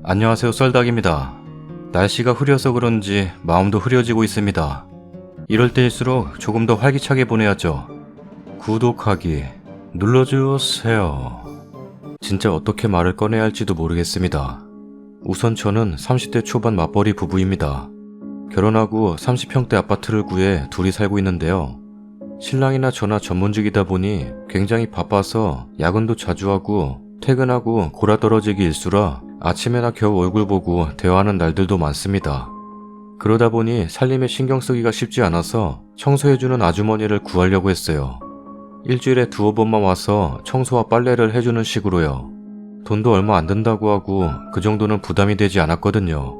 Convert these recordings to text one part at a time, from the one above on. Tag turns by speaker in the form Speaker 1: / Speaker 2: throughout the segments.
Speaker 1: 안녕하세요, 썰닭입니다. 날씨가 흐려서 그런지 마음도 흐려지고 있습니다. 이럴 때일수록 조금 더 활기차게 보내야죠. 구독하기 눌러주세요. 진짜 어떻게 말을 꺼내야 할지도 모르겠습니다. 우선 저는 30대 초반 맞벌이 부부입니다. 결혼하고 30평대 아파트를 구해 둘이 살고 있는데요. 신랑이나 저나 전문직이다 보니 굉장히 바빠서 야근도 자주 하고 퇴근하고 골아떨어지기 일수라 아침에나 겨우 얼굴 보고 대화하는 날들도 많습니다. 그러다 보니 살림에 신경 쓰기가 쉽지 않아서 청소해주는 아주머니를 구하려고 했어요. 일주일에 두어 번만 와서 청소와 빨래를 해주는 식으로요. 돈도 얼마 안 든다고 하고 그 정도는 부담이 되지 않았거든요.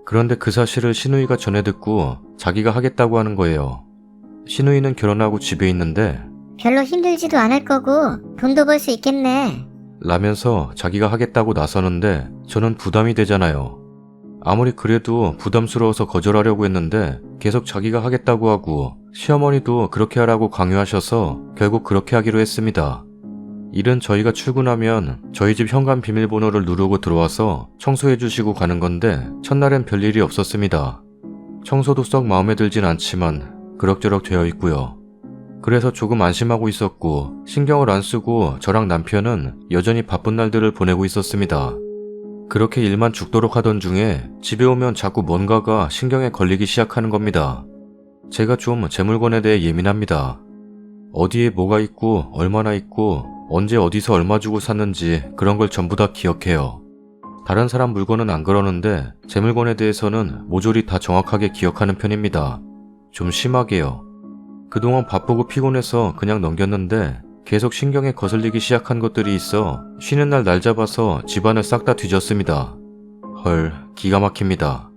Speaker 1: 그런데 그 사실을 시누이가 전해 듣고 자기가 하겠다고 하는 거예요. 시누이는 결혼하고 집에 있는데
Speaker 2: 별로 힘들지도 않을 거고 돈도 벌 수 있겠네.
Speaker 1: 라면서 자기가 하겠다고 나서는데 저는 부담이 되잖아요. 아무리 그래도 부담스러워서 거절하려고 했는데 계속 자기가 하겠다고 하고 시어머니도 그렇게 하라고 강요하셔서 결국 그렇게 하기로 했습니다. 일은 저희가 출근하면 저희 집 현관 비밀번호를 누르고 들어와서 청소해 주시고 가는 건데 첫날엔 별일이 없었습니다. 청소도 썩 마음에 들진 않지만 그럭저럭 되어 있고요. 그래서 조금 안심하고 있었고 신경을 안 쓰고 저랑 남편은 여전히 바쁜 날들을 보내고 있었습니다. 그렇게 일만 죽도록 하던 중에 집에 오면 자꾸 뭔가가 신경에 걸리기 시작하는 겁니다. 제가 좀 제 물건에 대해 예민합니다. 어디에 뭐가 있고 얼마나 있고 언제 어디서 얼마 주고 샀는지 그런 걸 전부 다 기억해요. 다른 사람 물건은 안 그러는데 제 물건에 대해서는 모조리 다 정확하게 기억하는 편입니다. 좀 심하게요. 그동안 바쁘고 피곤해서 그냥 넘겼는데 계속 신경에 거슬리기 시작한 것들이 있어 쉬는 날 날 잡아서 집안을 싹 다 뒤졌습니다. 헐, 기가 막힙니다.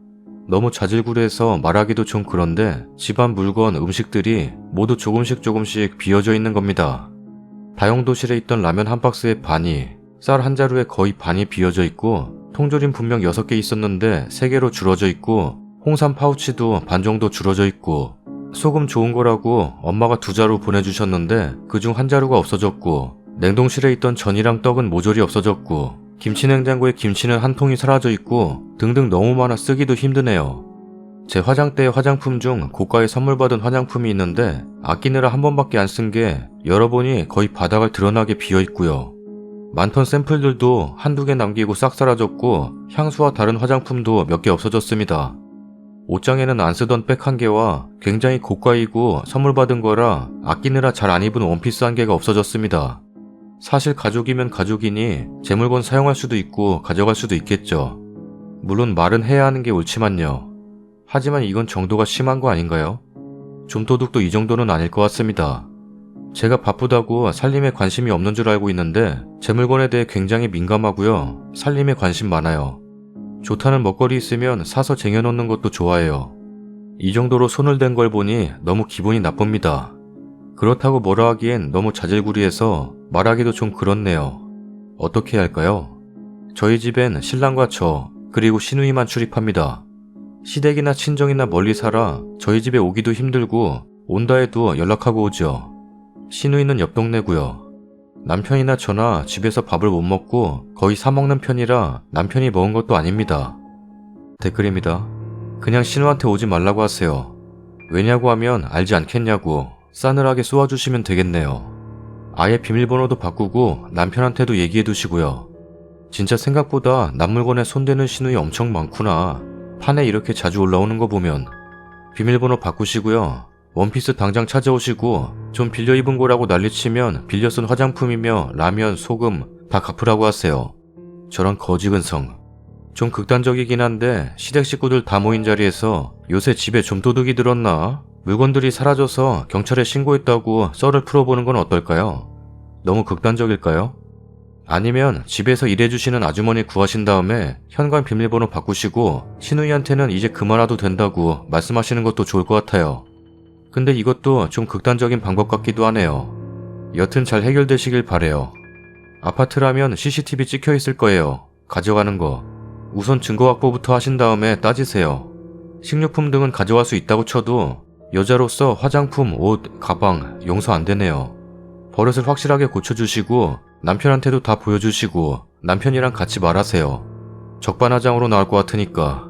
Speaker 1: 너무 자질구레해서 말하기도 좀 그런데 집안 물건, 음식들이 모두 조금씩 비어져 있는 겁니다. 다용도실에 있던 라면 한 박스의 반이, 쌀 한 자루에 거의 반이 비어져 있고 통조림 분명 6개 있었는데 3개로 줄어져 있고 홍삼 파우치도 반 정도 줄어져 있고 소금 좋은 거라고 엄마가 2자루 보내주셨는데 그중 1자루가 없어졌고 냉동실에 있던 전이랑 떡은 모조리 없어졌고 김치냉장고에 김치는 한 통이 사라져 있고 등등 너무 많아 쓰기도 힘드네요. 제 화장대에 화장품 중 고가에 선물 받은 화장품이 있는데 아끼느라 한 번밖에 안 쓴 게 열어보니 거의 바닥을 드러나게 비어 있고요. 많던 샘플들도 한두 개 남기고 싹 사라졌고 향수와 다른 화장품도 몇 개 없어졌습니다. 옷장에는 안 쓰던 백 1개와 굉장히 고가이고 선물 받은 거라 아끼느라 잘 안 입은 원피스 1개가 없어졌습니다. 사실 가족이면 가족이니 제 물건 사용할 수도 있고 가져갈 수도 있겠죠. 물론 말은 해야 하는 게 옳지만요. 하지만 이건 정도가 심한 거 아닌가요? 좀도둑도 이 정도는 아닐 것 같습니다. 제가 바쁘다고 살림에 관심이 없는 줄 알고 있는데 제 물건에 대해 굉장히 민감하고요. 살림에 관심 많아요. 좋다는 먹거리 있으면 사서 쟁여놓는 것도 좋아해요. 이 정도로 손을 댄 걸 보니 너무 기분이 나쁩니다. 그렇다고 뭐라 하기엔 너무 자질구리해서 말하기도 좀 그렇네요. 어떻게 해야 할까요? 저희 집엔 신랑과 저 그리고 시누이만 출입합니다. 시댁이나 친정이나 멀리 살아 저희 집에 오기도 힘들고 온다 해도 연락하고 오죠. 시누이는 옆 동네고요. 남편이나 저나 집에서 밥을 못 먹고 거의 사 먹는 편이라 남편이 먹은 것도 아닙니다. 댓글입니다. 그냥 신우한테 오지 말라고 하세요. 왜냐고 하면 알지 않겠냐고 싸늘하게 쏘아주시면 되겠네요. 아예 비밀번호도 바꾸고 남편한테도 얘기해 두시고요. 진짜 생각보다 남 물건에 손대는 시누이 엄청 많구나. 판에 이렇게 자주 올라오는 거 보면. 비밀번호 바꾸시고요. 원피스 당장 찾아오시고 좀 빌려 입은 거라고 난리치면 빌려 쓴 화장품이며 라면, 소금 다 갚으라고 하세요. 저런 거지근성. 좀 극단적이긴 한데 시댁 식구들 다 모인 자리에서 요새 집에 좀도둑이 들었나? 물건들이 사라져서 경찰에 신고했다고 썰을 풀어보는 건 어떨까요? 너무 극단적일까요? 아니면 집에서 일해주시는 아주머니 구하신 다음에 현관 비밀번호 바꾸시고 시누이한테는 이제 그만와도 된다고 말씀하시는 것도 좋을 것 같아요. 근데 이것도 좀 극단적인 방법 같기도 하네요. 여튼 잘 해결되시길 바래요. 아파트라면 CCTV 찍혀 있을 거예요. 가져가는 거. 우선 증거 확보부터 하신 다음에 따지세요. 식료품 등은 가져갈 수 있다고 쳐도 여자로서 화장품, 옷, 가방 용서 안 되네요. 버릇을 확실하게 고쳐주시고 남편한테도 다 보여주시고 남편이랑 같이 말하세요. 적반하장으로 나올 것 같으니까.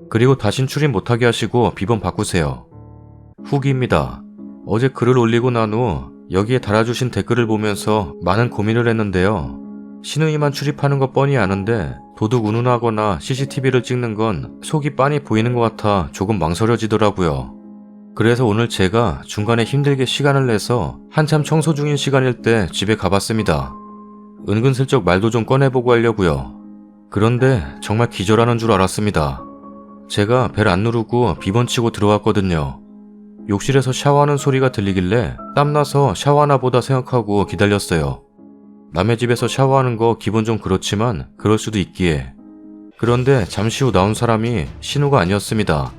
Speaker 1: 그리고 다신 출입 못하게 하시고 비번 바꾸세요. 후기입니다. 어제 글을 올리고 난 후 여기에 달아주신 댓글을 보면서 많은 고민을 했는데요. 신우이만 출입하는 거 뻔히 아는데 도둑 운운하거나 CCTV를 찍는 건 속이 빤히 보이는 것 같아 조금 망설여지더라고요. 그래서 오늘 제가 중간에 힘들게 시간을 내서 한참 청소 중인 시간일 때 집에 가봤습니다. 은근슬쩍 말도 좀 꺼내보고 하려고요. 그런데 정말 기절하는 줄 알았습니다. 제가 벨 안 누르고 비번 치고 들어왔거든요. 욕실에서 샤워하는 소리가 들리길래 땀나서 샤워하나 보다 생각하고 기다렸어요. 남의 집에서 샤워하는 거 기분 좀 그렇지만 그럴 수도 있기에. 그런데 잠시 후 나온 사람이 신우가 아니었습니다.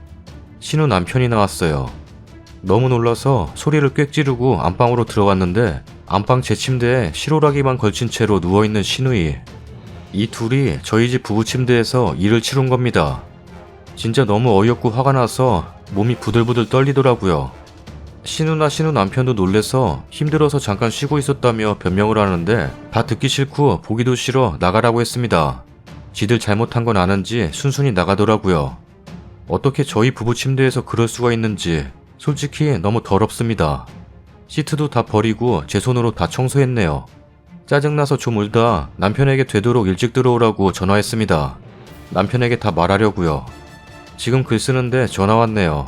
Speaker 1: 신우 남편이 나왔어요. 너무 놀라서 소리를 꽥 지르고 안방으로 들어갔는데 안방 제 침대에 실오라기만 걸친 채로 누워있는 신우이. 이 둘이 저희 집 부부 침대에서 일을 치룬 겁니다. 진짜 너무 어이없고 화가 나서 몸이 부들부들 떨리더라고요. 신우나 신우 남편도 놀래서 힘들어서 잠깐 쉬고 있었다며 변명을 하는데 다 듣기 싫고 보기도 싫어 나가라고 했습니다. 지들 잘못한 건 아는지 순순히 나가더라고요. 어떻게 저희 부부 침대에서 그럴 수가 있는지 솔직히 너무 더럽습니다. 시트도 다 버리고 제 손으로 다 청소했네요. 짜증나서 좀 울다 남편에게 되도록 일찍 들어오라고 전화했습니다. 남편에게 다 말하려고요. 지금 글 쓰는데 전화 왔네요.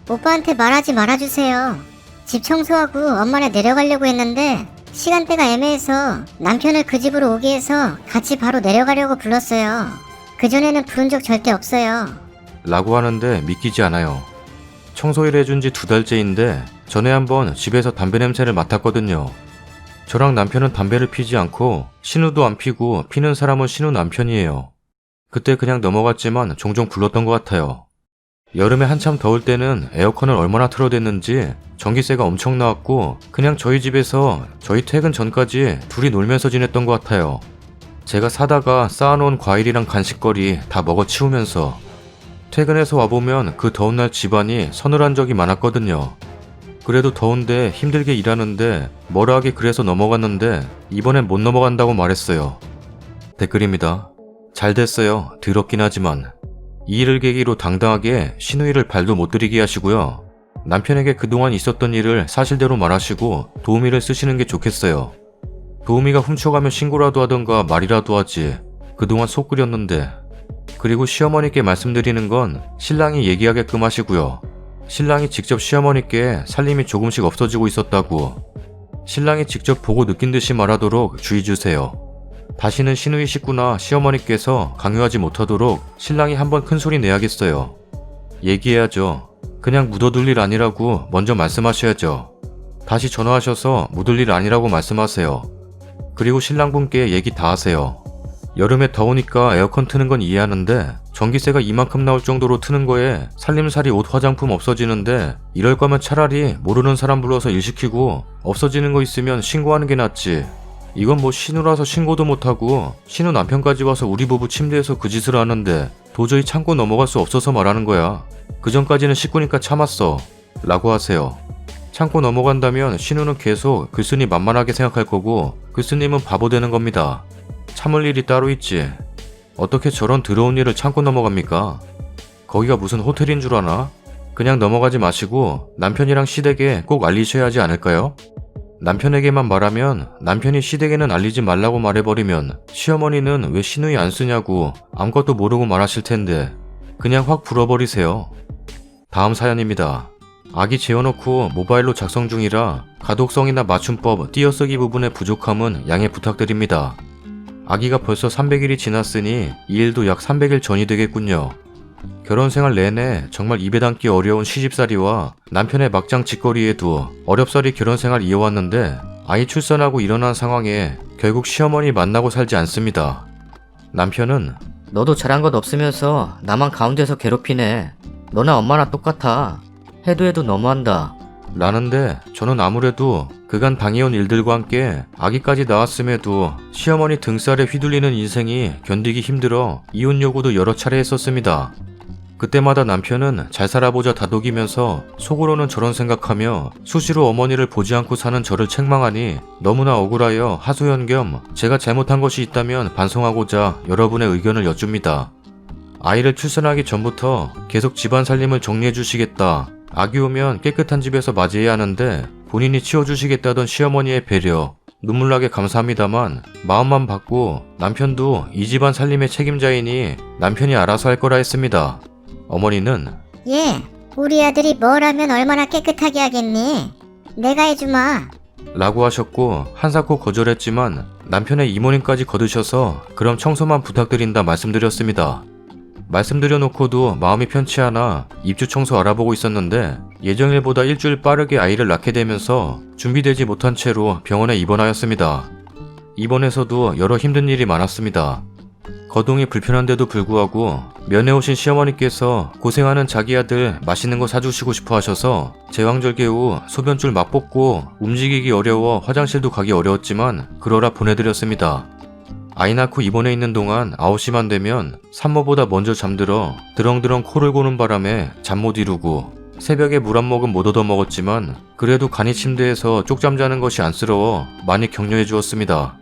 Speaker 2: 오빠한테 말하지 말아주세요. 집 청소하고 엄마네 내려가려고 했는데 시간대가 애매해서 남편을 그 집으로 오게 해서 같이 바로 내려가려고 불렀어요. 그전에는 부른 적 절대 없어요.
Speaker 1: 라고 하는데 믿기지 않아요. 청소일 해준 지 2달째인데 전에 한번 집에서 담배 냄새를 맡았거든요. 저랑 남편은 담배를 피지 않고 신우도 안 피고 피는 사람은 신우 남편이에요. 그때 그냥 넘어갔지만 종종 불렀던 것 같아요. 여름에 한참 더울 때는 에어컨을 얼마나 틀어댔는지 전기세가 엄청 나왔고 그냥 저희 집에서 저희 퇴근 전까지 둘이 놀면서 지냈던 것 같아요. 제가 사다가 쌓아놓은 과일이랑 간식거리 다 먹어치우면서. 퇴근해서 와보면 그 더운 날 집안이 서늘한 적이 많았거든요. 그래도 더운데 힘들게 일하는데 뭐라 하기 그래서 넘어갔는데 이번엔 못 넘어간다고 말했어요. 댓글입니다. 잘 됐어요. 더럽긴 하지만. 이 일을 계기로 당당하게 신우이를 발도 못 들이게 하시고요. 남편에게 그동안 있었던 일을 사실대로 말하시고 도우미를 쓰시는 게 좋겠어요. 도우미가 훔쳐가면 신고라도 하던가 말이라도 하지. 그동안 속 끓였는데. 그리고 시어머니께 말씀드리는 건 신랑이 얘기하게끔 하시고요. 신랑이 직접 시어머니께 살림이 조금씩 없어지고 있었다고. 신랑이 직접 보고 느낀 듯이 말하도록 주의 주세요. 다시는 신우이 식구나 시어머니께서 강요하지 못하도록 신랑이 한번 큰소리 내야겠어요. 얘기해야죠. 그냥 묻어둘 일 아니라고 먼저 말씀하셔야죠. 다시 전화하셔서 묻을 일 아니라고 말씀하세요. 그리고 신랑분께 얘기 다 하세요. 여름에 더우니까 에어컨 트는 건 이해하는데 전기세가 이만큼 나올 정도로 트는 거에 살림살이 옷 화장품 없어지는데 이럴 거면 차라리 모르는 사람 불러서 일 시키고 없어지는 거 있으면 신고하는 게 낫지. 이건 뭐 신우라서 신고도 못하고 신우 남편까지 와서 우리 부부 침대에서 그 짓을 하는데 도저히 참고 넘어갈 수 없어서 말하는 거야. 그전까지는 식구니까 참았어. 라고 하세요. 참고 넘어간다면 신우는 계속 글쓴이 만만하게 생각할 거고 글쓴님은 바보 되는 겁니다. 참을 일이 따로 있지. 어떻게 저런 더러운 일을 참고 넘어갑니까? 거기가 무슨 호텔인 줄 아나? 그냥 넘어가지 마시고 남편이랑 시댁에 꼭 알리셔야 하지 않을까요? 남편에게만 말하면 남편이 시댁에는 알리지 말라고 말해버리면 시어머니는 왜 신우이 안 쓰냐고 아무것도 모르고 말하실 텐데 그냥 확 불어버리세요. 다음 사연입니다. 아기 재워놓고 모바일로 작성 중이라 가독성이나 맞춤법, 띄어쓰기 부분의 부족함은 양해 부탁드립니다. 아기가 벌써 300일이 지났으니 이 일도 약 300일 전이 되겠군요. 결혼생활 내내 정말 입에 담기 어려운 시집살이와 남편의 막장 짓거리에도 어렵사리 결혼생활 이어왔는데 아이 출산하고 일어난 상황에 결국 시어머니 만나고 살지 않습니다. 남편은
Speaker 3: 너도 잘한 것 없으면서 나만 가운데서 괴롭히네. 너나 엄마나 똑같아. 해도 너무한다.
Speaker 1: 라는데 저는 아무래도 그간 당해온 일들과 함께 아기까지 낳았음에도 시어머니 등살에 휘둘리는 인생이 견디기 힘들어 이혼 요구도 여러 차례 했었습니다. 그때마다 남편은 잘 살아보자 다독이면서 속으로는 저런 생각하며 수시로 어머니를 보지 않고 사는 저를 책망하니 너무나 억울하여 하소연 겸 제가 잘못한 것이 있다면 반성하고자 여러분의 의견을 여쭙니다. 아이를 출산하기 전부터 계속 집안 살림을 정리해 주시겠다. 아기 오면 깨끗한 집에서 맞이해야 하는데 본인이 치워주시겠다던 시어머니의 배려, 눈물나게 감사합니다만 마음만 받고 남편도 이 집안 살림의 책임자이니 남편이 알아서 할 거라 했습니다. 어머니는
Speaker 2: 예, 우리 아들이 뭘 하면 얼마나 깨끗하게 하겠니? 내가 해주마.
Speaker 1: 라고 하셨고 한사코 거절했지만 남편의 이모님까지 거드셔서 그럼 청소만 부탁드린다 말씀드렸습니다. 말씀드려놓고도 마음이 편치 않아 입주 청소 알아보고 있었는데 예정일보다 일주일 빠르게 아이를 낳게 되면서 준비되지 못한 채로 병원에 입원하였습니다. 입원에서도 여러 힘든 일이 많았습니다. 거동이 불편한데도 불구하고 면회 오신 시어머니께서 고생하는 자기 아들 맛있는 거 사주시고 싶어 하셔서 제왕절개 후 소변줄 막 뽑고 움직이기 어려워 화장실도 가기 어려웠지만 그러라 보내드렸습니다. 아이 낳고 입원해 있는 동안 9시만 되면 산모보다 먼저 잠들어 드렁드렁 코를 고는 바람에 잠 못 이루고 새벽에 물 한 모금 못 얻어 먹었지만 그래도 간이 침대에서 쪽잠 자는 것이 안쓰러워 많이 격려해 주었습니다.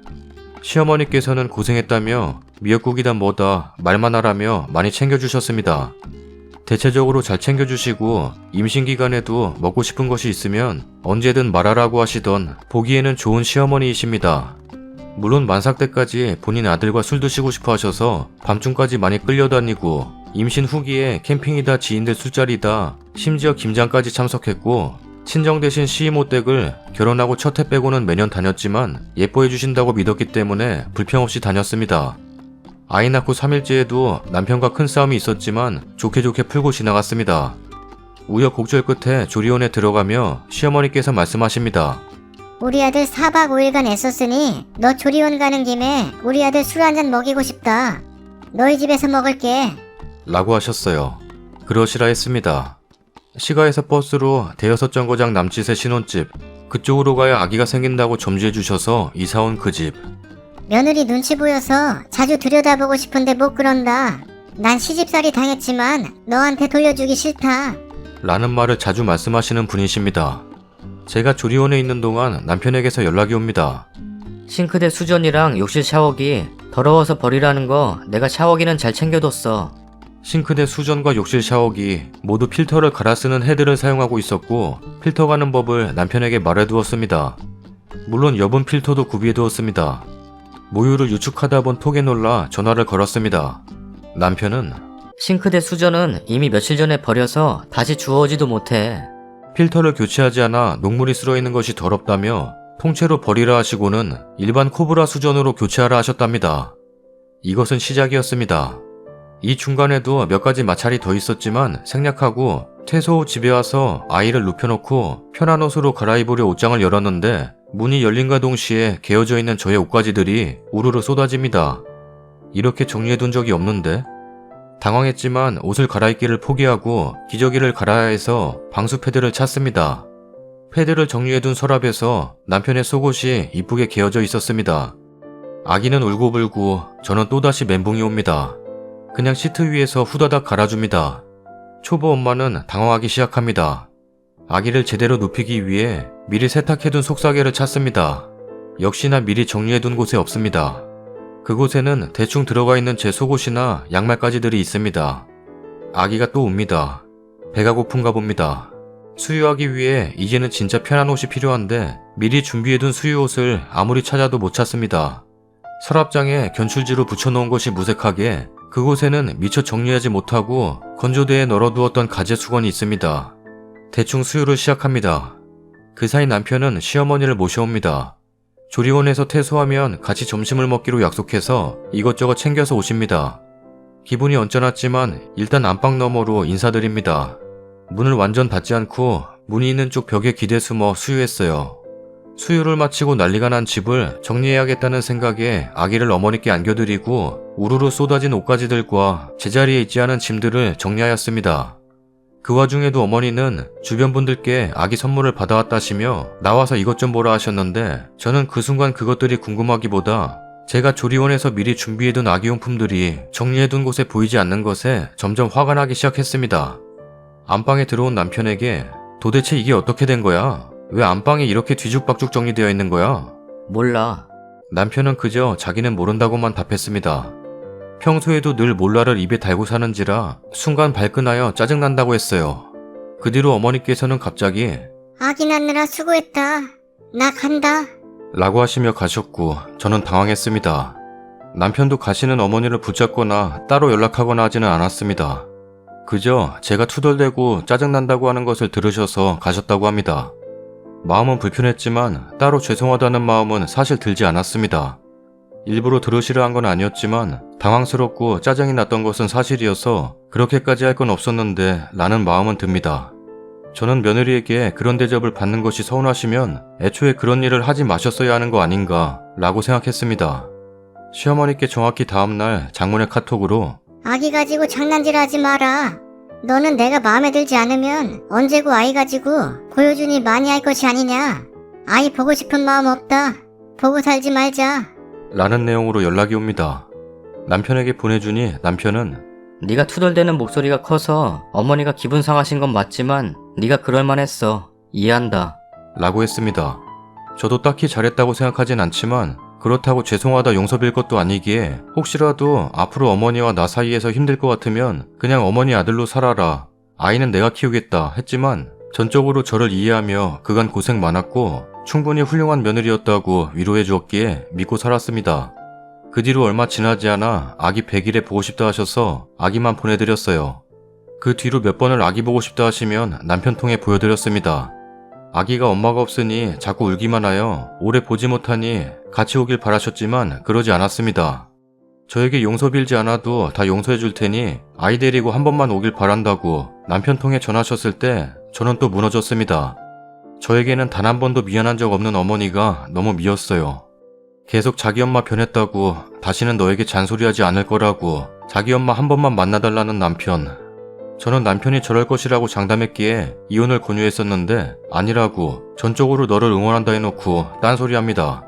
Speaker 1: 시어머니께서는 고생했다며 미역국이다 뭐다 말만 하라며 많이 챙겨주셨습니다. 대체적으로 잘 챙겨주시고 임신 기간에도 먹고 싶은 것이 있으면 언제든 말하라고 하시던 보기에는 좋은 시어머니이십니다. 물론 만삭 때까지 본인 아들과 술 드시고 싶어 하셔서 밤중까지 많이 끌려다니고 임신 후기에 캠핑이다 지인들 술자리다 심지어 김장까지 참석했고 친정 대신 시이모 댁을 결혼하고 첫 해 빼고는 매년 다녔지만 예뻐해 주신다고 믿었기 때문에 불평 없이 다녔습니다. 아이 낳고 3일째에도 남편과 큰 싸움이 있었지만 좋게 풀고 지나갔습니다. 우여곡절 끝에 조리원에 들어가며 시어머니께서 말씀하십니다.
Speaker 2: 우리 아들 4박 5일간 애썼으니 너 조리원 가는 김에 우리 아들 술 한잔 먹이고 싶다. 너희 집에서 먹을게.
Speaker 1: 라고 하셨어요. 그러시라 했습니다. 시가에서 버스로 대여섯 정거장 남짓의 신혼집, 그쪽으로 가야 아기가 생긴다고 점지해 주셔서 이사온 그 집.
Speaker 2: 며느리 눈치 보여서 자주 들여다보고 싶은데 못 그런다. 난 시집살이 당했지만 너한테 돌려주기 싫다.
Speaker 1: 라는 말을 자주 말씀하시는 분이십니다. 제가 조리원에 있는 동안 남편에게서 연락이 옵니다.
Speaker 3: 싱크대 수전이랑 욕실 샤워기 더러워서 버리라는 거 내가 샤워기는 잘 챙겨뒀어.
Speaker 1: 싱크대 수전과 욕실 샤워기 모두 필터를 갈아 쓰는 헤드를 사용하고 있었고 필터 가는 법을 남편에게 말해두었습니다. 물론 여분 필터도 구비해두었습니다. 모유를 유축하다 본 톡에 놀라 전화를 걸었습니다. 남편은
Speaker 3: 싱크대 수전은 이미 며칠 전에 버려서 다시 주워오지도 못해.
Speaker 1: 필터를 교체하지 않아 녹물이 쓸어있는 것이 더럽다며 통째로 버리라 하시고는 일반 코브라 수전으로 교체하라 하셨답니다. 이것은 시작이었습니다. 이 중간에도 몇 가지 마찰이 더 있었지만 생략하고 퇴소 후 집에 와서 아이를 눕혀놓고 편한 옷으로 갈아입으려 옷장을 열었는데 문이 열린과 동시에 개어져 있는 저의 옷가지들이 우르르 쏟아집니다. 이렇게 정리해둔 적이 없는데? 당황했지만 옷을 갈아입기를 포기하고 기저귀를 갈아야 해서 방수 패드를 찾습니다. 패드를 정리해둔 서랍에서 남편의 속옷이 이쁘게 개어져 있었습니다. 아기는 울고불고 저는 또다시 멘붕이 옵니다. 그냥 시트 위에서 후다닥 갈아줍니다. 초보 엄마는 당황하기 시작합니다. 아기를 제대로 눕히기 위해 미리 세탁해둔 속사개를 찾습니다. 역시나 미리 정리해둔 곳에 없습니다. 그곳에는 대충 들어가 있는 제 속옷이나 양말까지들이 있습니다. 아기가 또 웁니다. 배가 고픈가 봅니다. 수유하기 위해 이제는 진짜 편한 옷이 필요한데 미리 준비해둔 수유옷을 아무리 찾아도 못 찾습니다. 서랍장에 견출지로 붙여놓은 것이 무색하게 그곳에는 미처 정리하지 못하고 건조대에 널어두었던 가재 수건이 있습니다. 대충 수유를 시작합니다. 그 사이 남편은 시어머니를 모셔옵니다. 조리원에서 퇴소하면 같이 점심을 먹기로 약속해서 이것저것 챙겨서 오십니다. 기분이 언짢았지만 일단 안방 너머로 인사드립니다. 문을 완전 닫지 않고 문이 있는 쪽 벽에 기대 숨어 수유했어요. 수유를 마치고 난리가 난 집을 정리해야겠다는 생각에 아기를 어머니께 안겨드리고 우르르 쏟아진 옷가지들과 제자리에 있지 않은 짐들을 정리하였습니다. 그 와중에도 어머니는 주변 분들께 아기 선물을 받아왔다시며 나와서 이것 좀 보라 하셨는데 저는 그 순간 그것들이 궁금하기보다 제가 조리원에서 미리 준비해둔 아기용품들이 정리해둔 곳에 보이지 않는 것에 점점 화가 나기 시작했습니다. 안방에 들어온 남편에게 도대체 이게 어떻게 된 거야? 왜 안방이 이렇게 뒤죽박죽 정리되어 있는 거야?
Speaker 3: 몰라.
Speaker 1: 남편은 그저 자기는 모른다고만 답했습니다. 평소에도 늘 몰라를 입에 달고 사는지라 순간 발끈하여 짜증난다고 했어요. 그 뒤로 어머니께서는 갑자기
Speaker 2: 아기 낳느라 수고했다. 나 간다.
Speaker 1: 라고 하시며 가셨고 저는 당황했습니다. 남편도 가시는 어머니를 붙잡거나 따로 연락하거나 하지는 않았습니다. 그저 제가 투덜대고 짜증난다고 하는 것을 들으셔서 가셨다고 합니다. 마음은 불편했지만 따로 죄송하다는 마음은 사실 들지 않았습니다. 일부러 들으시려 한 건 아니었지만 당황스럽고 짜증이 났던 것은 사실이어서 그렇게까지 할 건 없었는데 라는 마음은 듭니다. 저는 며느리에게 그런 대접을 받는 것이 서운하시면 애초에 그런 일을 하지 마셨어야 하는 거 아닌가 라고 생각했습니다. 시어머니께 정확히 다음날 장문의 카톡으로
Speaker 2: 아기 가지고 장난질하지 마라. 너는 내가 마음에 들지 않으면 언제고 아이 가지고 고효준이 많이 할 것이 아니냐. 아이 보고 싶은 마음 없다. 보고 살지 말자.
Speaker 1: 라는 내용으로 연락이 옵니다. 남편에게 보내주니 남편은
Speaker 3: 네가 투덜대는 목소리가 커서 어머니가 기분 상하신 건 맞지만 네가 그럴만했어. 이해한다.
Speaker 1: 라고 했습니다. 저도 딱히 잘했다고 생각하진 않지만 그렇다고 죄송하다 용서빌 것도 아니기에 혹시라도 앞으로 어머니와 나 사이에서 힘들 것 같으면 그냥 어머니 아들로 살아라. 아이는 내가 키우겠다 했지만 전적으로 저를 이해하며 그간 고생 많았고 충분히 훌륭한 며느리였다고 위로해 주었기에 믿고 살았습니다. 그 뒤로 얼마 지나지 않아 아기 100일에 보고 싶다 하셔서 아기만 보내드렸어요. 그 뒤로 몇 번을 아기 보고 싶다 하시면 남편 통해 보여드렸습니다. 아기가 엄마가 없으니 자꾸 울기만 하여 오래 보지 못하니 같이 오길 바라셨지만 그러지 않았습니다. 저에게 용서 빌지 않아도 다 용서해 줄 테니 아이 데리고 한 번만 오길 바란다고 남편 통해 전하셨을 때 저는 또 무너졌습니다. 저에게는 단 한 번도 미안한 적 없는 어머니가 너무 미웠어요. 계속 자기 엄마 변했다고 다시는 너에게 잔소리하지 않을 거라고 자기 엄마 한 번만 만나달라는 남편. 저는 남편이 저럴 것이라고 장담했기에 이혼을 권유했었는데 아니라고 전적으로 너를 응원한다 해놓고 딴소리합니다.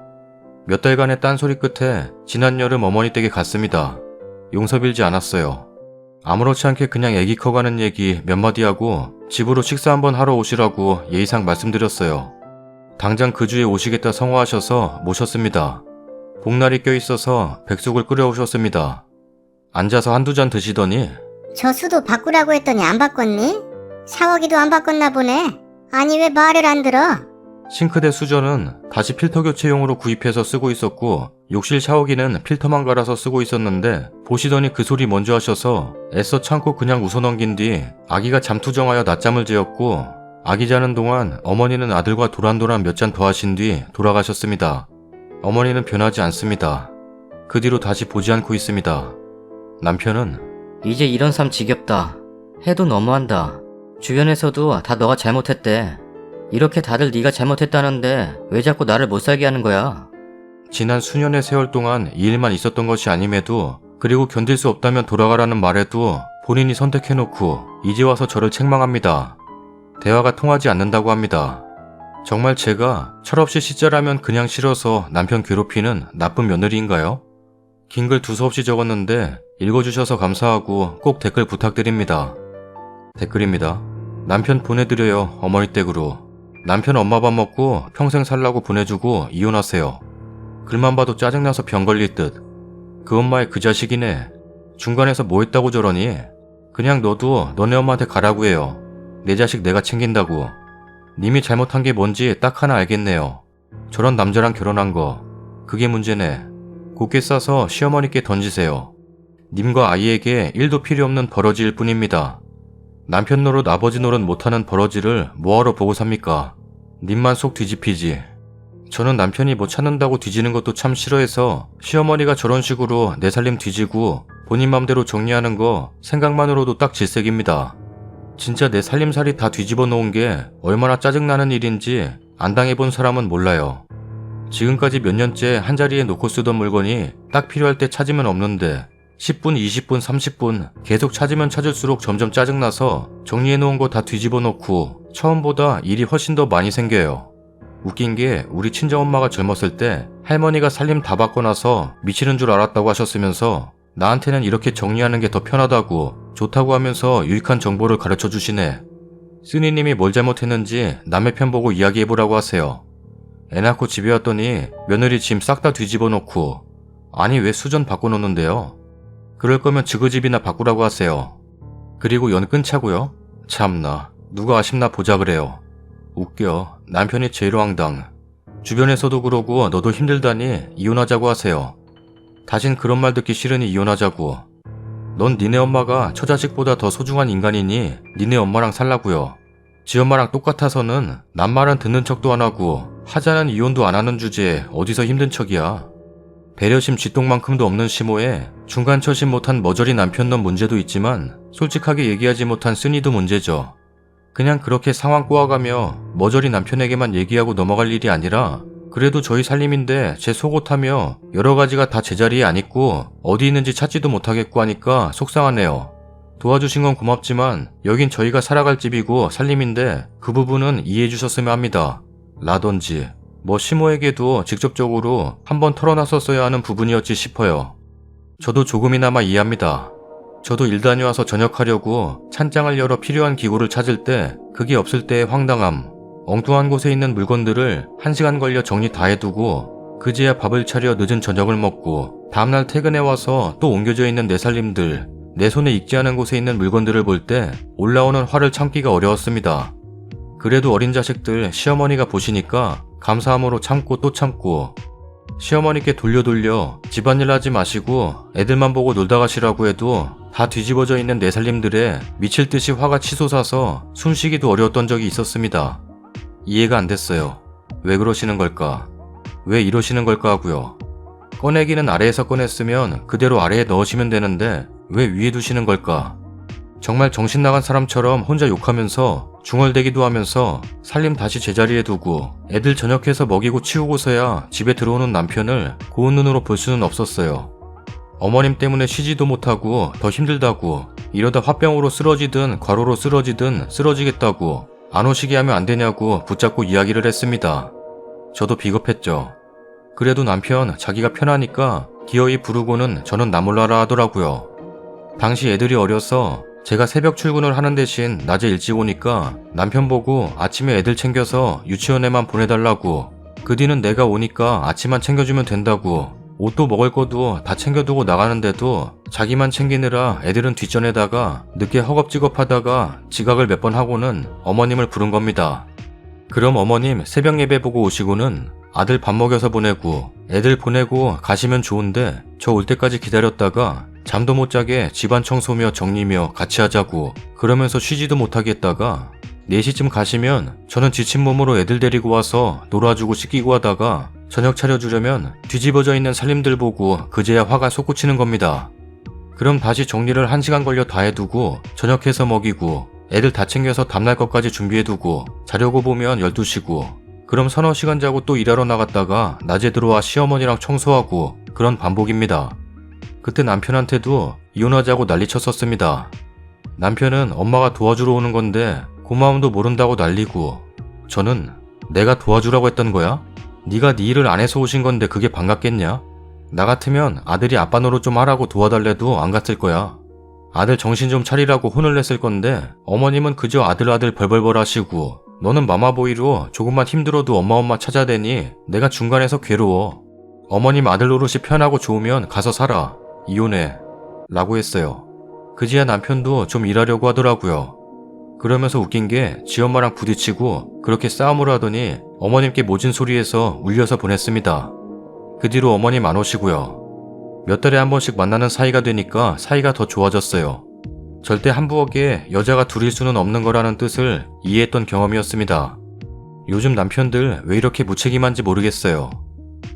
Speaker 1: 몇 달간의 딴소리 끝에 지난 여름 어머니 댁에 갔습니다. 용서 빌지 않았어요. 아무렇지 않게 그냥 애기 커가는 얘기 몇 마디 하고 집으로 식사 한번 하러 오시라고 예의상 말씀드렸어요. 당장 그 주에 오시겠다 성화하셔서 모셨습니다. 복날이 껴있어서 백숙을 끓여오셨습니다. 앉아서 한두 잔 드시더니
Speaker 2: 저 수도 바꾸라고 했더니 안 바꿨니? 샤워기도 안 바꿨나 보네. 아니 왜 말을 안 들어?
Speaker 1: 싱크대 수전은 다시 필터 교체용으로 구입해서 쓰고 있었고 욕실 샤워기는 필터만 갈아서 쓰고 있었는데 보시더니 그 소리 먼저 하셔서 애써 참고 그냥 웃어넘긴 뒤 아기가 잠투정하여 낮잠을 재웠고 아기 자는 동안 어머니는 아들과 도란도란 몇 잔 더 하신 뒤 돌아가셨습니다. 어머니는 변하지 않습니다. 그 뒤로 다시 보지 않고 있습니다. 남편은
Speaker 3: 이제 이런 삶 지겹다. 해도 너무한다. 주변에서도 다 너가 잘못했대. 이렇게 다들 네가 잘못했다는데 왜 자꾸 나를 못 살게 하는 거야?
Speaker 1: 지난 수년의 세월 동안 이 일만 있었던 것이 아님에도 그리고 견딜 수 없다면 돌아가라는 말에도 본인이 선택해놓고 이제 와서 저를 책망합니다. 대화가 통하지 않는다고 합니다. 정말 제가 철없이 시자라면 그냥 싫어서 남편 괴롭히는 나쁜 며느리인가요? 긴 글 두서없이 적었는데 읽어주셔서 감사하고 꼭 댓글 부탁드립니다. 댓글입니다. 남편 보내드려요. 어머니 댁으로. 남편 엄마 밥 먹고 평생 살라고 보내주고 이혼하세요. 글만 봐도 짜증나서 병 걸릴 듯. 그 엄마의 그 자식이네. 중간에서 뭐 했다고 저러니? 그냥 너도 너네 엄마한테 가라고 해요. 내 자식 내가 챙긴다고. 님이 잘못한 게 뭔지 딱 하나 알겠네요. 저런 남자랑 결혼한 거. 그게 문제네. 곱게 싸서 시어머니께 던지세요. 님과 아이에게 1도 필요 없는 버러지일 뿐입니다. 남편 노릇 아버지 노릇 못하는 버러지를 뭐하러 보고 삽니까? 님만 속 뒤집히지. 저는 남편이 뭐 찾는다고 뒤지는 것도 참 싫어해서 시어머니가 저런 식으로 내 살림 뒤지고 본인 맘대로 정리하는 거 생각만으로도 딱 질색입니다. 진짜 내 살림살이 다 뒤집어 놓은 게 얼마나 짜증나는 일인지 안 당해본 사람은 몰라요. 지금까지 몇 년째 한자리에 놓고 쓰던 물건이 딱 필요할 때 찾으면 없는데 10분, 20분, 30분 계속 찾으면 찾을수록 점점 짜증나서 정리해놓은 거 다 뒤집어 놓고 처음보다 일이 훨씬 더 많이 생겨요. 웃긴 게 우리 친정엄마가 젊었을 때 할머니가 살림 다 받고 나서 미치는 줄 알았다고 하셨으면서 나한테는 이렇게 정리하는 게 더 편하다고 좋다고 하면서 유익한 정보를 가르쳐 주시네. 쓰니님이 뭘 잘못했는지 남의 편 보고 이야기해보라고 하세요. 애 낳고 집에 왔더니 며느리 짐 싹 다 뒤집어 놓고 아니 왜 수전 바꿔놓는데요? 그럴 거면 지그집이나 바꾸라고 하세요. 그리고 연 끊자고요? 참나 누가 아쉽나 보자 그래요. 웃겨. 남편이 제일 황당. 주변에서도 그러고 너도 힘들다니 이혼하자고 하세요. 다신 그런 말 듣기 싫으니 이혼하자고. 넌 니네 엄마가 처자식보다 더 소중한 인간이니 니네 엄마랑 살라고요. 지 엄마랑 똑같아서는 남 말은 듣는 척도 안 하고 하자는 이혼도 안 하는 주제에 어디서 힘든 척이야. 배려심 쥐똥만큼도 없는 시모에 중간 처신 못한 머저리 남편 놈 문제도 있지만 솔직하게 얘기하지 못한 쓰니도 문제죠. 그냥 그렇게 상황 꼬아가며 머저리 남편에게만 얘기하고 넘어갈 일이 아니라 그래도 저희 살림인데 제 속옷하며 여러 가지가 다 제자리에 안 있고 어디 있는지 찾지도 못하겠고 하니까 속상하네요. 도와주신 건 고맙지만 여긴 저희가 살아갈 집이고 살림인데 그 부분은 이해해 주셨으면 합니다. 라던지 뭐 시모에게도 직접적으로 한번 털어놨었어야 하는 부분이었지 싶어요. 저도 조금이나마 이해합니다. 저도 일 다녀와서 저녁하려고 찬장을 열어 필요한 기구를 찾을 때 그게 없을 때의 황당함. 엉뚱한 곳에 있는 물건들을 1시간 걸려 정리 다 해두고 그제야 밥을 차려 늦은 저녁을 먹고 다음날 퇴근해 와서 또 옮겨져 있는 내 살림들, 내 손에 익지 않은 곳에 있는 물건들을 볼 때 올라오는 화를 참기가 어려웠습니다. 그래도 어린 자식들 시어머니가 보시니까 감사함으로 참고 또 참고 시어머니께 돌려 집안일 하지 마시고 애들만 보고 놀다 가시라고 해도 다 뒤집어져 있는 내 살림들에 미칠 듯이 화가 치솟아서 숨쉬기도 어려웠던 적이 있었습니다. 이해가 안 됐어요. 왜 그러시는 걸까? 왜 이러시는 걸까 하고요. 꺼내기는 아래에서 꺼냈으면 그대로 아래에 넣으시면 되는데 왜 위에 두시는 걸까? 정말 정신 나간 사람처럼 혼자 욕하면서 중얼대기도 하면서 살림 다시 제자리에 두고 애들 저녁해서 먹이고 치우고서야 집에 들어오는 남편을 고운 눈으로 볼 수는 없었어요. 어머님 때문에 쉬지도 못하고 더 힘들다고 이러다 화병으로 쓰러지든 과로로 쓰러지든 쓰러지겠다고 안 오시게 하면 안 되냐고 붙잡고 이야기를 했습니다. 저도 비겁했죠. 그래도 남편 자기가 편하니까 기어이 부르고는 저는 나 몰라라 하더라고요. 당시 애들이 어려서 제가 새벽 출근을 하는 대신 낮에 일찍 오니까 남편 보고 아침에 애들 챙겨서 유치원에만 보내달라고 그 뒤는 내가 오니까 아침만 챙겨주면 된다고 옷도 먹을 것도 다 챙겨두고 나가는데도 자기만 챙기느라 애들은 뒷전에다가 늦게 허겁지겁하다가 지각을 몇 번 하고는 어머님을 부른 겁니다. 그럼 어머님 새벽 예배 보고 오시고는 아들 밥 먹여서 보내고 애들 보내고 가시면 좋은데 저 올 때까지 기다렸다가 잠도 못 자게 집안 청소며 정리며 같이 하자고 그러면서 쉬지도 못하게 했다가 4시쯤 가시면 저는 지친 몸으로 애들 데리고 와서 놀아주고 씻기고 하다가 저녁 차려주려면 뒤집어져 있는 살림들 보고 그제야 화가 솟구치는 겁니다. 그럼 다시 정리를 1시간 걸려 다 해두고 저녁해서 먹이고 애들 다 챙겨서 다음날 것까지 준비해두고 자려고 보면 12시고 그럼 서너 시간 자고 또 일하러 나갔다가 낮에 들어와 시어머니랑 청소하고 그런 반복입니다. 그때 남편한테도 이혼하자고 난리쳤었습니다. 남편은 엄마가 도와주러 오는 건데 고마움도 모른다고 난리고 저는 내가 도와주라고 했던 거야? 네가 네 일을 안 해서 오신 건데 그게 반갑겠냐? 나 같으면 아들이 아빠 노릇 좀 하라고 도와달래도 안 갔을 거야. 아들 정신 좀 차리라고 혼을 냈을 건데 어머님은 그저 아들 벌벌벌 하시고 너는 마마보이로 조금만 힘들어도 엄마 찾아대니 내가 중간에서 괴로워. 어머님 아들 노릇이 편하고 좋으면 가서 살아. 이혼해. 라고 했어요. 그제야 남편도 좀 일하려고 하더라고요. 그러면서 웃긴 게 지엄마랑 부딪히고 그렇게 싸움을 하더니 어머님께 모진 소리해서 울려서 보냈습니다. 그 뒤로 어머님 안 오시고요. 몇 달에 한 번씩 만나는 사이가 되니까 사이가 더 좋아졌어요. 절대 한 부엌에 여자가 둘일 수는 없는 거라는 뜻을 이해했던 경험이었습니다. 요즘 남편들 왜 이렇게 무책임한지 모르겠어요.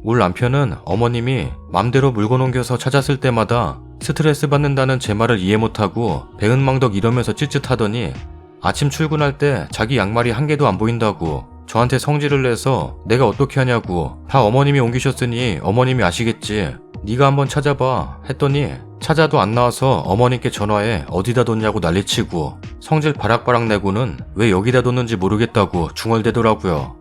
Speaker 1: 울 남편은 어머님이 맘대로 물건 옮겨서 찾았을 때마다 스트레스 받는다는 제 말을 이해 못하고 배은망덕 이러면서 찌릿하더니 아침 출근할 때 자기 양말이 한 개도 안 보인다고 저한테 성질을 내서 내가 어떻게 하냐고 다 어머님이 옮기셨으니 어머님이 아시겠지. 네가 한번 찾아봐 했더니 찾아도 안 나와서 어머님께 전화해 어디다 뒀냐고 난리치고 성질 바락바락 내고는 왜 여기다 뒀는지 모르겠다고 중얼대더라고요.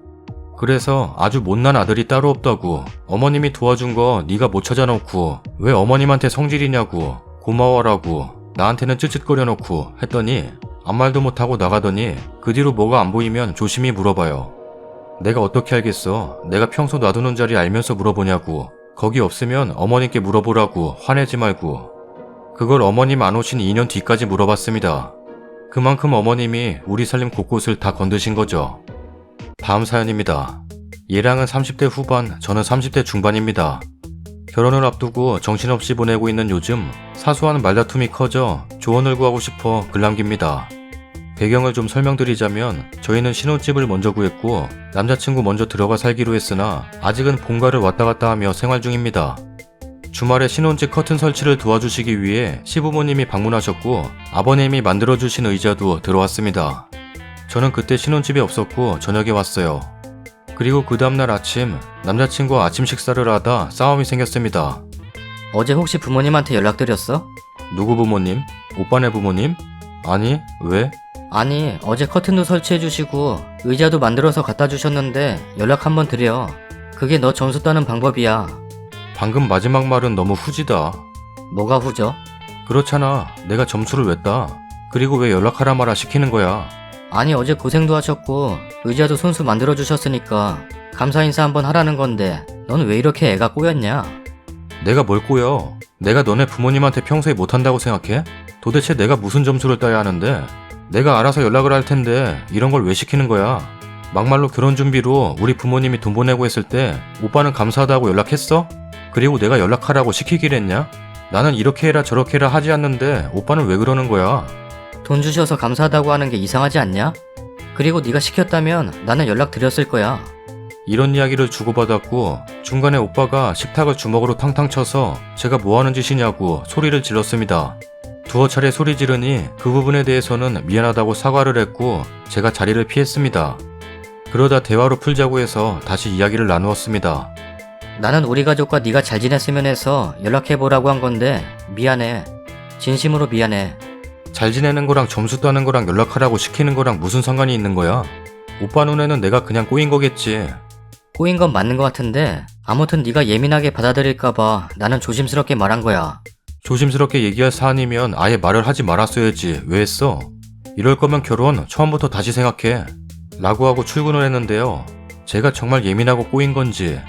Speaker 1: 그래서 아주 못난 아들이 따로 없다고. 어머님이 도와준 거 네가 못 찾아놓고 왜 어머님한테 성질이냐고. 고마워라고. 나한테는 쯧쯧거려놓고 했더니 아무 말도 못하고 나가더니 그 뒤로 뭐가 안 보이면 조심히 물어봐요. 내가 어떻게 알겠어. 내가 평소 놔두는 자리 알면서 물어보냐고. 거기 없으면 어머님께 물어보라고. 화내지 말고. 그걸 어머님 안 오신 2년 뒤까지 물어봤습니다. 그만큼 어머님이 우리 살림 곳곳을 다 건드신 거죠. 다음 사연입니다. 얘랑은 30대 후반, 저는 30대 중반입니다. 결혼을 앞두고 정신없이 보내고 있는 요즘 사소한 말다툼이 커져 조언을 구하고 싶어 글 남깁니다. 배경을 좀 설명드리자면 저희는 신혼집을 먼저 구했고 남자친구 먼저 들어가 살기로 했으나 아직은 본가를 왔다 갔다 하며 생활 중입니다. 주말에 신혼집 커튼 설치를 도와주시기 위해 시부모님이 방문하셨고 아버님이 만들어주신 의자도 들어왔습니다. 저는 그때 신혼집에 없었고 저녁에 왔어요. 그리고 그 다음날 아침 남자친구와 아침 식사를 하다 싸움이 생겼습니다.
Speaker 3: 어제 혹시 부모님한테 연락드렸어?
Speaker 1: 누구 부모님? 오빠네 부모님? 아니, 왜?
Speaker 3: 아니, 어제 커튼도 설치해주시고 의자도 만들어서 갖다 주셨는데 연락 한번 드려. 그게 너 점수 따는 방법이야.
Speaker 1: 방금 마지막 말은 너무 후지다.
Speaker 3: 뭐가 후져?
Speaker 1: 그렇잖아. 내가 점수를 왜 따? 그리고 왜 연락하라 마라 시키는 거야?
Speaker 3: 아니, 어제 고생도 하셨고 의자도 손수 만들어주셨으니까 감사 인사 한번 하라는 건데 넌 왜 이렇게 애가 꼬였냐?
Speaker 1: 내가 뭘 꼬여? 내가 너네 부모님한테 평소에 못한다고 생각해? 도대체 내가 무슨 점수를 따야 하는데? 내가 알아서 연락을 할 텐데 이런 걸 왜 시키는 거야? 막말로 결혼 준비로 우리 부모님이 돈 보내고 했을 때 오빠는 감사하다고 연락했어? 그리고 내가 연락하라고 시키길 했냐? 나는 이렇게 해라 저렇게 해라 하지 않는데 오빠는 왜 그러는 거야?
Speaker 3: 돈 주셔서 감사하다고 하는 게 이상하지 않냐? 그리고 네가 시켰다면 나는 연락드렸을 거야.
Speaker 1: 이런 이야기를 주고받았고 중간에 오빠가 식탁을 주먹으로 탕탕 쳐서 제가 뭐하는 짓이냐고 소리를 질렀습니다. 두어 차례 소리 지르니 그 부분에 대해서는 미안하다고 사과를 했고 제가 자리를 피했습니다. 그러다 대화로 풀자고 해서 다시 이야기를 나누었습니다.
Speaker 3: 나는 우리 가족과 네가 잘 지냈으면 해서 연락해보라고 한 건데 미안해. 진심으로 미안해.
Speaker 1: 잘 지내는 거랑 점수 따는 거랑 연락하라고 시키는 거랑 무슨 상관이 있는 거야? 오빠 눈에는 내가 그냥 꼬인 거겠지.
Speaker 3: 꼬인 건 맞는 것 같은데 아무튼 네가 예민하게 받아들일까봐 나는 조심스럽게 말한 거야.
Speaker 1: 조심스럽게 얘기할 사안이면 아예 말을 하지 말았어야지. 왜 했어? 이럴 거면 결혼 처음부터 다시 생각해. 라고 하고 출근을 했는데요. 제가 정말 예민하고 꼬인 건지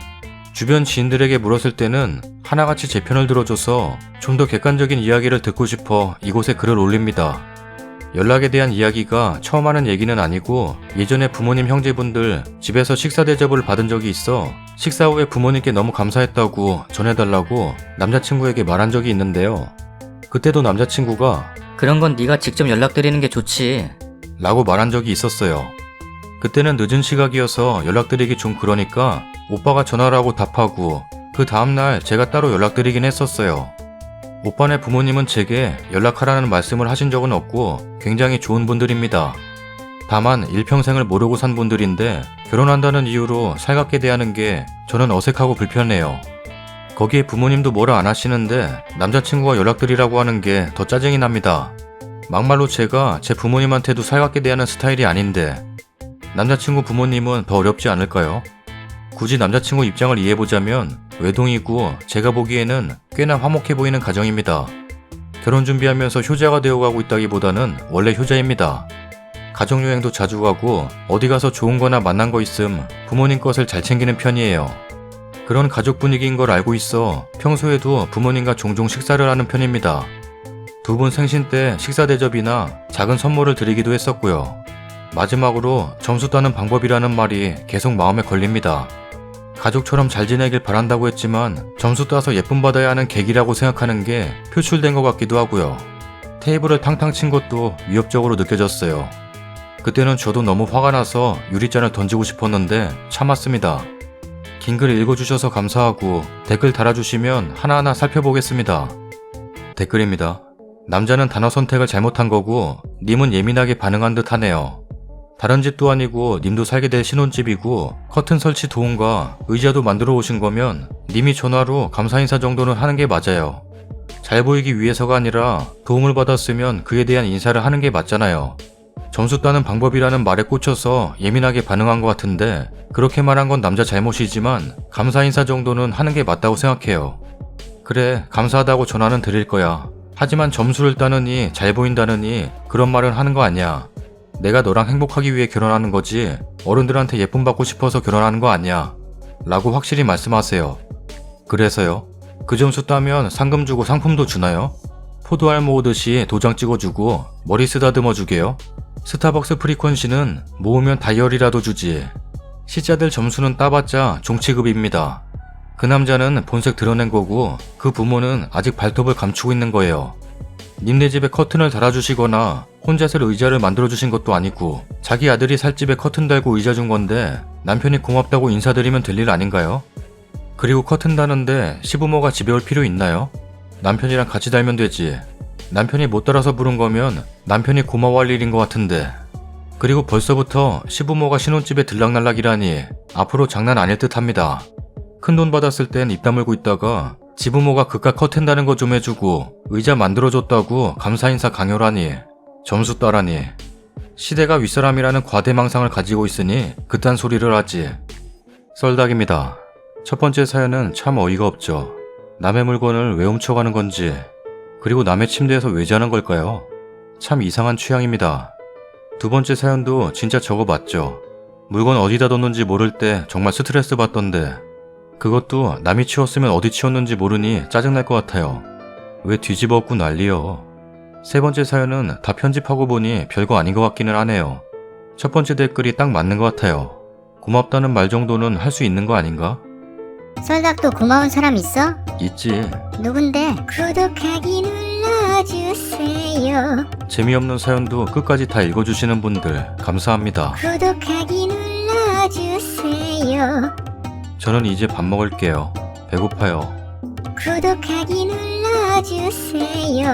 Speaker 1: 주변 지인들에게 물었을 때는 하나같이 제 편을 들어줘서 좀 더 객관적인 이야기를 듣고 싶어 이곳에 글을 올립니다. 연락에 대한 이야기가 처음 하는 얘기는 아니고 예전에 부모님 형제분들 집에서 식사 대접을 받은 적이 있어 식사 후에 부모님께 너무 감사했다고 전해달라고 남자친구에게 말한 적이 있는데요. 그때도 남자친구가
Speaker 3: 그런 건 네가 직접 연락드리는 게 좋지.
Speaker 1: 라고 말한 적이 있었어요. 그때는 늦은 시각이어서 연락드리기 좀 그러니까 오빠가 전화를 하고 답하고 그 다음날 제가 따로 연락드리긴 했었어요. 오빠네 부모님은 제게 연락하라는 말씀을 하신 적은 없고 굉장히 좋은 분들입니다. 다만 일평생을 모르고 산 분들인데 결혼한다는 이유로 살갑게 대하는 게 저는 어색하고 불편해요. 거기에 부모님도 뭐라 안 하시는데 남자친구가 연락드리라고 하는 게 더 짜증이 납니다. 막말로 제가 제 부모님한테도 살갑게 대하는 스타일이 아닌데 남자친구 부모님은 더 어렵지 않을까요? 굳이 남자친구 입장을 이해해보자면 외동이고 제가 보기에는 꽤나 화목해 보이는 가정입니다. 결혼 준비하면서 효자가 되어가고 있다기보다는 원래 효자입니다. 가족여행도 자주 가고 어디 가서 좋은 거나 만난 거 있음 부모님 것을 잘 챙기는 편이에요. 그런 가족 분위기인 걸 알고 있어 평소에도 부모님과 종종 식사를 하는 편입니다. 두 분 생신 때 식사 대접이나 작은 선물을 드리기도 했었고요. 마지막으로 점수 따는 방법이라는 말이 계속 마음에 걸립니다. 가족처럼 잘 지내길 바란다고 했지만 점수 따서 예쁨 받아야 하는 계기라고 생각하는 게 표출된 것 같기도 하고요. 테이블을 탕탕 친 것도 위협적으로 느껴졌어요. 그때는 저도 너무 화가 나서 유리잔을 던지고 싶었는데 참았습니다. 긴 글 읽어주셔서 감사하고 댓글 달아주시면 하나하나 살펴보겠습니다. 댓글입니다. 남자는 단어 선택을 잘못한 거고 님은 예민하게 반응한 듯 하네요. 다른 집도 아니고 님도 살게 될 신혼집이고 커튼 설치 도움과 의자도 만들어 오신 거면 님이 전화로 감사 인사 정도는 하는 게 맞아요. 잘 보이기 위해서가 아니라 도움을 받았으면 그에 대한 인사를 하는 게 맞잖아요. 점수 따는 방법이라는 말에 꽂혀서 예민하게 반응한 것 같은데 그렇게 말한 건 남자 잘못이지만 감사 인사 정도는 하는 게 맞다고 생각해요. 그래, 감사하다고 전화는 드릴 거야. 하지만 점수를 따느니 잘 보인다느니 그런 말은 하는 거 아니야. 내가 너랑 행복하기 위해 결혼하는 거지 어른들한테 예쁨 받고 싶어서 결혼하는 거 아니야. 라고 확실히 말씀하세요. 그래서요? 그 점수 따면 상금 주고 상품도 주나요? 포도알 모으듯이 도장 찍어주고 머리 쓰다듬어 주게요? 스타벅스 프리퀀시는 모으면 다이어리라도 주지. 시자들 점수는 따봤자 종치급입니다. 그 남자는 본색 드러낸 거고 그 부모는 아직 발톱을 감추고 있는 거예요. 님네 집에 커튼을 달아주시거나 혼자 쓸 의자를 만들어주신 것도 아니고 자기 아들이 살 집에 커튼 달고 의자 준 건데 남편이 고맙다고 인사드리면 될 일 아닌가요? 그리고 커튼 다는데 시부모가 집에 올 필요 있나요? 남편이랑 같이 달면 되지. 남편이 못 따라서 부른 거면 남편이 고마워할 일인 것 같은데. 그리고 벌써부터 시부모가 신혼집에 들락날락이라니 앞으로 장난 아닐 듯 합니다. 큰돈 받았을 땐 입 다물고 있다가 지부모가 그깟 커튼 다는 거 좀 해주고 의자 만들어줬다고 감사 인사 강요라니, 점수 따라니. 시대가 윗사람이라는 과대망상을 가지고 있으니 그딴 소리를 하지. 썰닭입니다. 첫 번째 사연은 참 어이가 없죠. 남의 물건을 왜 훔쳐가는 건지, 그리고 남의 침대에서 왜 자는 걸까요? 참 이상한 취향입니다. 두 번째 사연도 진짜 저거 맞죠? 물건 어디다 뒀는지 모를 때 정말 스트레스 받던데 그것도 남이 치웠으면 어디 치웠는지 모르니 짜증날 것 같아요. 왜 뒤집어 엎고 난리요. 세 번째 사연은 다 편집하고 보니 별거 아닌 것 같기는 하네요. 첫 번째 댓글이 딱 맞는 것 같아요. 고맙다는 말 정도는 할 수 있는 거 아닌가?
Speaker 2: 썰닭도 고마운 사람 있어?
Speaker 1: 있지.
Speaker 2: 누군데? 구독하기 눌러주세요.
Speaker 1: 재미없는 사연도 끝까지 다 읽어주시는 분들 감사합니다.
Speaker 2: 구독하기 눌러주세요.
Speaker 1: 저는 이제 밥 먹을게요. 배고파요.
Speaker 2: 구독하기 눌러주세요.